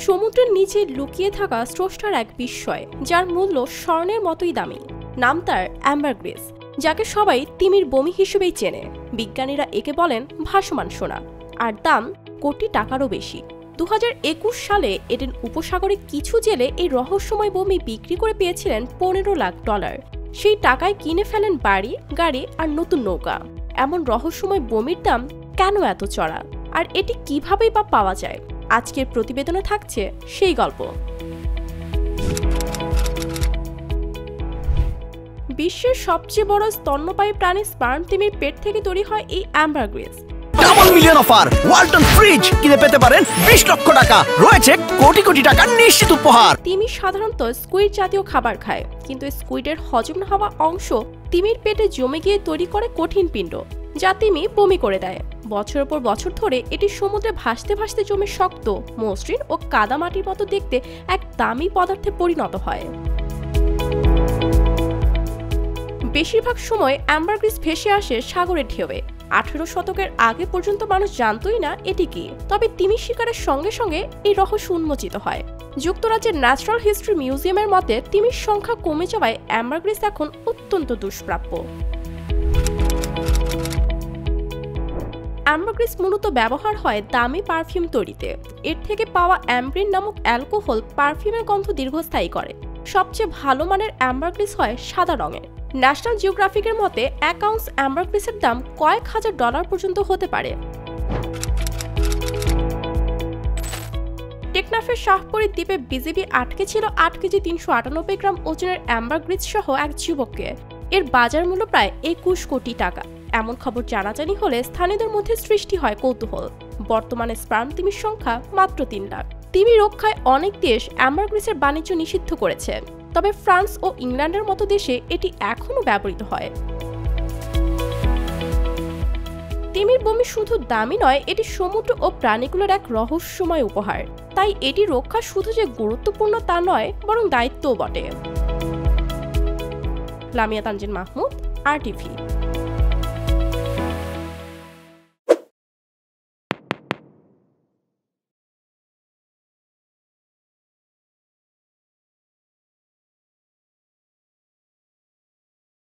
সমুদ্রের নিচে লুকিয়ে থাকা স্রষ্টার এক বিস্ময়, যার মূল্য স্বর্ণের মতোই দামি। নাম তার অ্যাম্বারগ্রিস, যাকে সবাই তিমির বমি হিসেবেই চেনে। বিজ্ঞানীরা একে বলেন ভাসমান সোনা, আর দাম কোটি টাকারও বেশি। 2021 সালে এডেন উপসাগরে কিছু জেলে এই রহস্যময় বমি বিক্রি করে পেয়েছিলেন $15 লাখ। সেই টাকায় কিনে ফেলেন বাড়ি, গাড়ি আর নতুন নৌকা। এমন রহস্যময় বমির দাম কেন এত চড়া, আর এটি কিভাবেই বা পাওয়া যায়? আজকের প্রতিবেদনে থাকছে সেই গল্প। বিশ্বের সবচেয়ে বড় স্তন্যপায়ী প্রাণী স্পার্ম তিমির পেট থেকে তৈরি হয় এই ambergris. Double million offer, Walton fridge কিনে পেতে পারেন 20 লক্ষ টাকা, রয়েছে কোটি কোটি টাকার নিশ্চিত উপহার। তিমি সাধারণত স্কুইড জাতীয় খাবার খায়, কিন্তু স্কুইডের হজম না হওয়া অংশ তিমির পেটে জমে গিয়ে তৈরি করে কঠিন পিণ্ড, যা তিমি বমি করে দেয়। বছরের পর বছর ধরে এটি সমুদ্রে ভাসতে ভাসতে জমে শক্ত, মসৃণ ও কাদামাটির মতো দেখতে এক দামি পদার্থে পরিণত হয়। বেশিরভাগ সময় অ্যাম্বারগ্রিস ভেসে আসে সাগরের ঢেউয়ে। 18 শতকের আগে পর্যন্ত মানুষ জানতই না এটি কি। তবে তিমি শিকারের সঙ্গে সঙ্গে এই রহস্য উন্মোচিত হয়। যুক্তরাজ্যের ন্যাচারাল হিস্ট্রি মিউজিয়ামের মতে তিমির সংখ্যা কমে যাওয়ায় অ্যাম্বারগ্রিস এখন অত্যন্ত দুষ্প্রাপ্য। অ্যাম্বারগ্রিস মূলত ব্যবহার হয় দামি পারফিউম তৈরিতে। এর থেকে পাওয়া অ্যাম্ব্রিন নামক অ্যালকোহল পারফিউমের গন্ধ দীর্ঘস্থায়ী করে। সবচেয়ে ভালো মানের অ্যাম্বারগ্রিস হয় সাদা রঙের। ন্যাশনাল জিওগ্রাফিকের মতে 1 আউন্স অ্যাম্বারগ্রিসের দাম কয়েক হাজার ডলার পর্যন্ত হতে পারে। টেকনাফের শাহপরী দ্বীপে বিজিবি আটকে ছিল 8 কেজি 398 গ্রাম ওজনের অ্যাম্বারগ্রিস সহ এক যুবককে। এর বাজার মূল্য প্রায় 21 কোটি টাকা। এমন খবর জানাজানি হলে স্থানীয়দের মধ্যে সৃষ্টি হয় কৌতূহল। বর্তমানে স্পার্ম তিমির সংখ্যা মাত্র 3 লাখ। তিমি রক্ষায় অনেক দেশ অ্যাম্বারগ্রিসের বাণিজ্য নিষিদ্ধ করেছে, তবে ফ্রান্স ও ইংল্যান্ডের মতো দেশে এটি এখনও ব্যবহৃত হয়। তিমির বমি শুধু দামি নয়, এটি সমুদ্র ও প্রাণীগুলোর এক রহস্যময় উপহার। তাই এটি রক্ষা শুধু যে গুরুত্বপূর্ণ তা নয়, বরং দায়িত্বও বটে। লামিয়া তানজিন মাহমুদ, RTV।